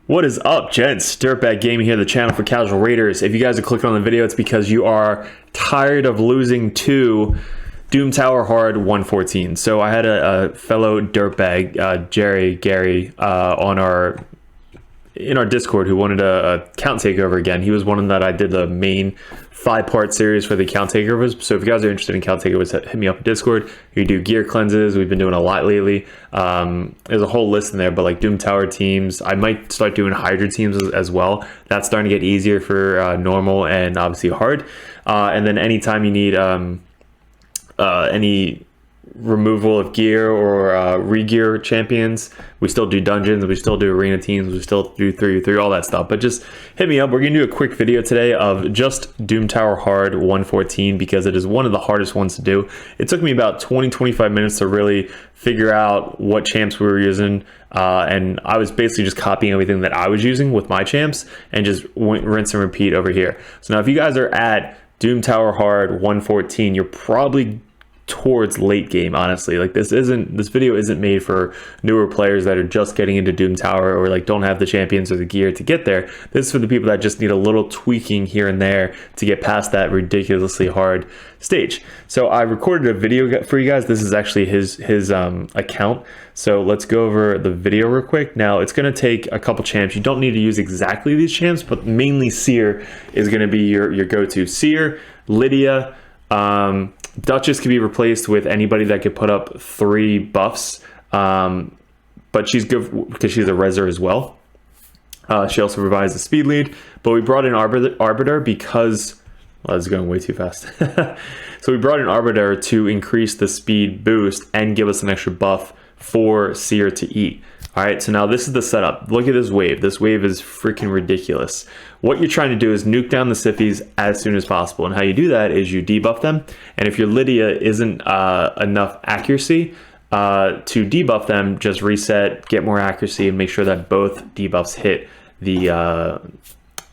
What is up, gents? DirtBag Gaming here, the channel for casual raiders. If you guys are clicking on the video, it's because you are tired of losing to Doom Tower Hard 114. So I had a fellow dirtbag, Gary, in our Discord who wanted a account takeover again. He was one that I did the main 5-part series for the account takeovers. So if you guys are interested in account takeovers, hit me up in Discord. We do gear cleanses. We've been doing a lot lately. There's a whole list in there, but like Doom Tower teams, I might start doing Hydra teams as well. That's starting to get easier for normal and obviously hard. And then anytime you need any removal of gear or re-gear champions, we still do dungeons, we still do arena teams, we still do 3v3, all that stuff. But just hit me up. We're gonna do a quick video today of just Doom Tower Hard 114 because it is one of the hardest ones to do. It took me about 20-25 minutes to really figure out what champs we were using, and I was basically just copying everything that I was using with my champs and just rinse and repeat over here. So now if you guys are at Doom Tower Hard 114, you're probably towards late game. Honestly, like this video isn't made for newer players that are just getting into Doom Tower or like don't have the champions or the gear to get there. This is for the people that just need a little tweaking here and there to get past that ridiculously hard stage. So I recorded a video for you guys. This is actually his account, so let's go over the video real quick. Now it's going to take a couple champs. You don't need to use exactly these champs, but mainly Seer is going to be your go-to. Seer, Lydia, Duchess can be replaced with anybody that could put up 3 buffs, but she's good because she's a reser as well. She also provides the speed lead, but we brought in Arbiter because, well, this is going way too fast. So we brought in Arbiter to increase the speed boost and give us an extra buff for Seer to eat. All right, so now this is the setup. Look at this wave. This wave is freaking ridiculous. What you're trying to do is nuke down the Siphies as soon as possible. And how you do that is you debuff them. And if your Lydia isn't enough accuracy to debuff them, just reset, get more accuracy, and make sure that both debuffs hit the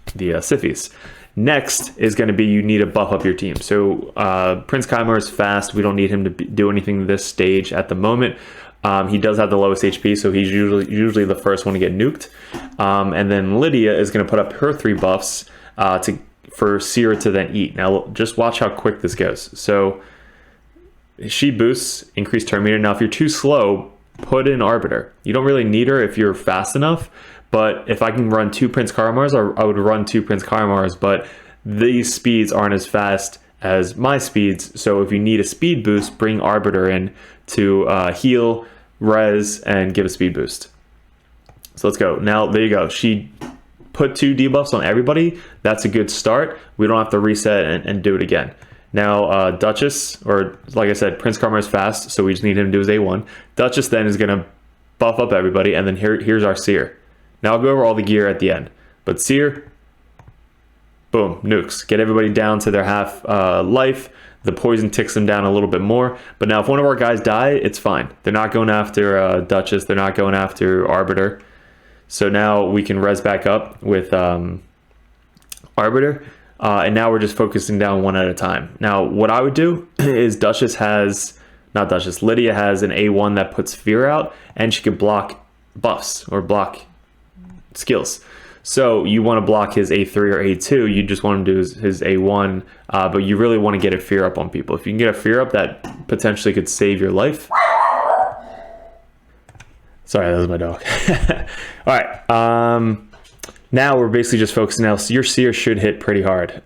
Siphies. Next is going to be you need to buff up your team. So Prince Kymar is fast. We don't need him to do anything this stage at the moment. He does have the lowest HP, so he's usually the first one to get nuked. And then Lydia is going to put up her 3 buffs for Seer to then eat. Now, just watch how quick this goes. So she boosts, increased turn meter. Now, if you're too slow, put in Arbiter. You don't really need her if you're fast enough, but if I can run 2 Prince Kymars, I would run 2 Prince Kymars, but these speeds aren't as fast as my speeds. So if you need a speed boost, bring Arbiter in to heal, res, and give a speed boost. So let's go. Now, there you go. She put 2 debuffs on everybody. That's a good start. We don't have to reset and do it again. Now, Duchess, or like I said, Prince Kymar is fast, so we just need him to do his A1. Duchess then is going to buff up everybody, and then here's our Seer. Now I'll go over all the gear at the end. But Seer, boom, nukes. Get everybody down to their half life. The poison ticks them down a little bit more. But now if one of our guys die, it's fine. They're not going after Duchess. They're not going after Arbiter. So now we can res back up with Arbiter. And now we're just focusing down one at a time. Now what I would do is Lydia has an A1 that puts fear out, and she could block buffs or block skills. So you want to block his A3 or A2, you just want him to do his A1, but you really want to get a fear up on people. If you can get a fear up, that potentially could save your life. Sorry, that was my dog. All right, now we're basically just focusing now. So your Seer should hit pretty hard.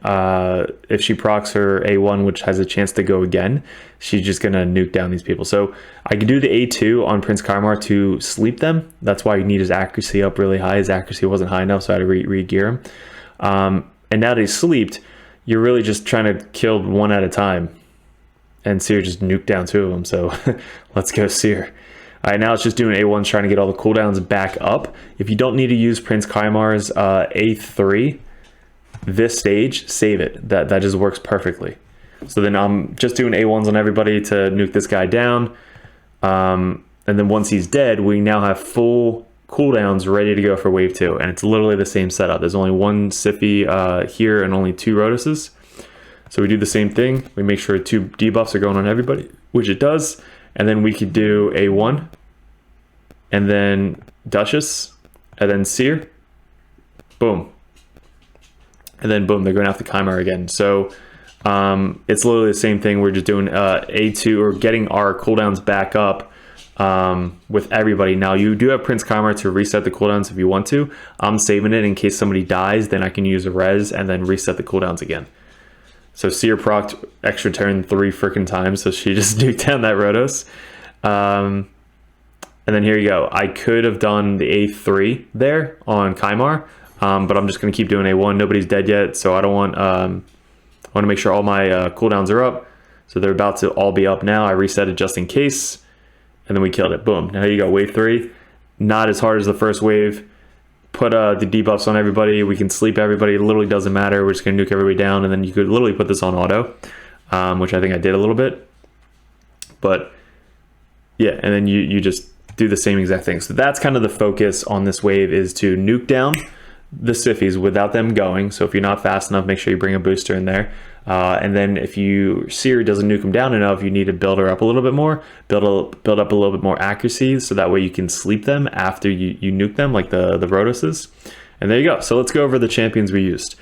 If she procs her A1, which has a chance to go again, she's just going to nuke down these people. So I can do the A2 on Prince Kymar to sleep them. That's why you need his accuracy up really high. His accuracy wasn't high enough, so I had to re-gear him. And now that he's sleeped, you're really just trying to kill one at a time. And Seer just nuked down 2 of them, so let's go Seer. All right, now it's just doing A1s, trying to get all the cooldowns back up. If you don't need to use Prince Kymar's A3 this stage, save it. That just works perfectly. So then I'm just doing A1s on everybody to nuke this guy down. And then once he's dead, we now have full cooldowns ready to go for wave 2. And it's literally the same setup. There's only 1 Siphi here and only 2 Rhoduses. So we do the same thing. We make sure 2 debuffs are going on everybody, which it does. And then we could do A1, and then Duchess, and then Seer, boom. And then boom, they're going after Chimera again. So it's literally the same thing. We're just doing A2 or getting our cooldowns back up with everybody. Now you do have Prince Chimera to reset the cooldowns if you want to. I'm saving it in case somebody dies, then I can use a res and then reset the cooldowns again. So Seer procced extra turn 3 freaking times, so she just nuked down that Rotos. And then here you go. I could have done the A3 there on Chimera, but I'm just going to keep doing A1. Nobody's dead yet, so I don't want... I want to make sure all my cooldowns are up. So they're about to all be up now. I reset it just in case, and then we killed it. Boom. Now you go wave 3. Not as hard as the first wave. Put the debuffs on everybody. We can sleep everybody. It literally doesn't matter. We're just going to nuke everybody down, and then you could literally put this on auto, which I think I did a little bit. But yeah, and then you just do the same exact thing. So that's kind of the focus on this wave, is to nuke down the Siffies without them going. So if you're not fast enough, make sure you bring a booster in there. And then if you Seer doesn't nuke them down enough, you need to build her up a little bit more, build up a little bit more accuracy, so that way you can sleep them after you nuke them, like the Rotoses. And there you go. So let's go over the champions we used.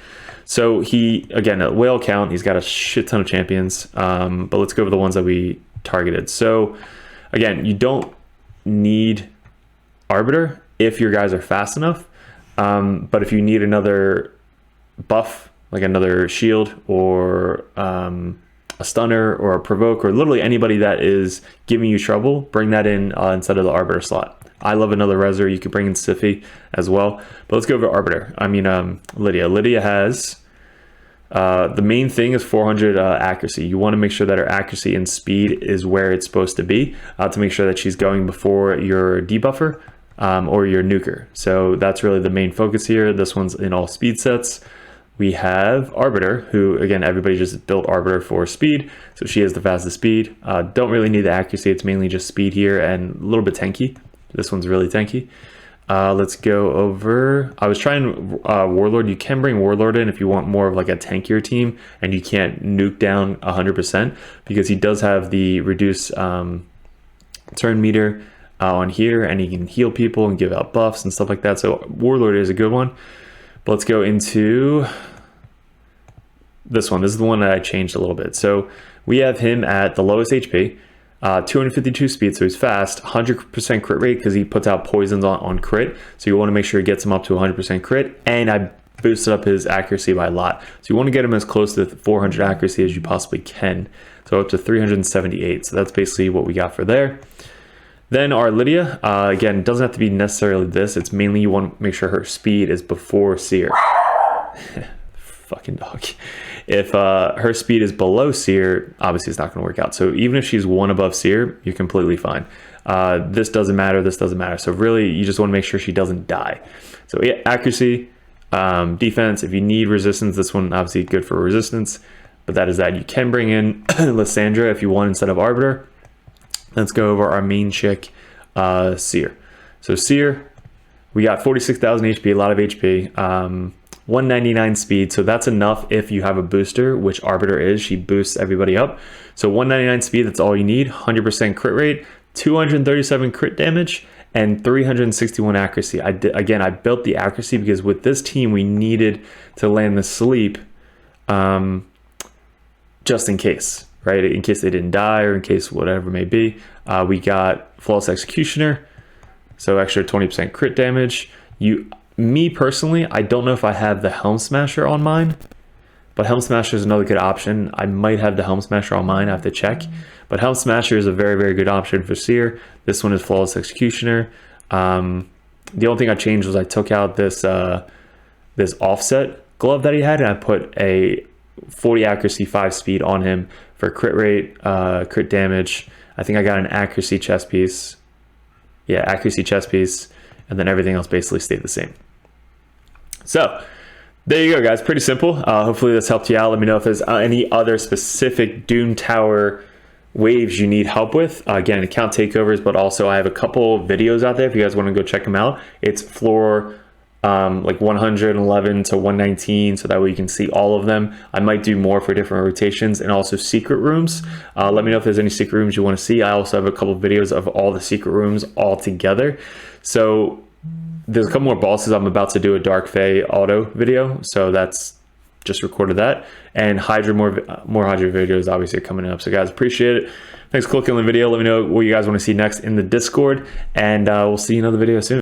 So he, again, a whale count, he's got a shit ton of champions, but let's go over the ones that we targeted. So again, you don't need Arbiter if your guys are fast enough. But if you need another buff, like another shield or a stunner or a provoke, or literally anybody that is giving you trouble, bring that in instead of the Arbiter slot. I love another Reser. You could bring in Stiffy as well. But let's go over Arbiter. I mean, Lydia. Lydia has, the main thing is 400 accuracy. You want to make sure that her accuracy and speed is where it's supposed to be, to make sure that she's going before your debuffer. Or your nuker. So that's really the main focus here. This one's in all speed sets. We have Arbiter, who, again, everybody just built Arbiter for speed, so she has the fastest speed. Don't really need the accuracy. It's mainly just speed here and a little bit tanky. This one's really tanky. Let's go over... I was trying Warlord. You can bring Warlord in if you want more of like a tankier team and you can't nuke down 100%, because he does have the reduced turn meter on here, and he can heal people and give out buffs and stuff like that. So Warlord is a good one. But let's go into this one. This is the one that I changed a little bit. So we have him at the lowest HP, 252 speed, so he's fast, 100% crit rate because he puts out poisons on crit. So you want to make sure he gets him up to 100% crit, and I boosted up his accuracy by a lot. So you want to get him as close to 400 accuracy as you possibly can. So up to 378. So that's basically what we got for there. Then our Lydia, again, doesn't have to be necessarily this. It's mainly you want to make sure her speed is before Seer. Fucking dog. If her speed is below Seer, obviously it's not going to work out. So even if she's 1 above Seer, you're completely fine. This doesn't matter. This doesn't matter. So really, you just want to make sure she doesn't die. So yeah, accuracy, defense. If you need resistance, this one obviously good for resistance. But that is that. You can bring in Lysandra if you want instead of Arbiter. Let's go over our main chick, Seer. So Seer, we got 46,000 HP, a lot of HP, 199 speed. So that's enough if you have a booster, which Arbiter is. She boosts everybody up. So 199 speed, that's all you need. 100% crit rate, 237 crit damage, and 361 accuracy. I built the accuracy because with this team, we needed to land the sleep just in case. Right, in case they didn't die or in case whatever it may be. We got Flawless Executioner, so extra 20% crit damage. Me personally, I don't know if I have the Helm Smasher on mine, but Helm Smasher is another good option. I might have the Helm Smasher on mine, I have to check. But Helm Smasher is a very, very good option for Seer. This one is Flawless Executioner. The only thing I changed was I took out this this offset glove that he had, and I put a 40 accuracy, 5 speed on him for crit rate, crit damage. I think I got an accuracy chest piece. Yeah, accuracy chest piece, and then everything else basically stayed the same. So there you go, guys. Pretty simple. Hopefully this helped you out. Let me know if there's any other specific Doom Tower waves you need help with. Again, account takeovers, but also I have a couple videos out there if you guys want to go check them out. It's floor like 111 to 119, so that way you can see all of them. I might do more for different rotations, and also secret rooms. Let me know if there's any secret rooms you want to see. I also have a couple of videos of all the secret rooms all together. So there's a couple more bosses. I'm about to do a Dark Fae auto video, so that's just recorded that. And Hydra, more Hydra videos obviously are coming up. So guys, appreciate it. Thanks for clicking on the video. Let me know what you guys want to see next in the Discord, and we'll see you in another video soon.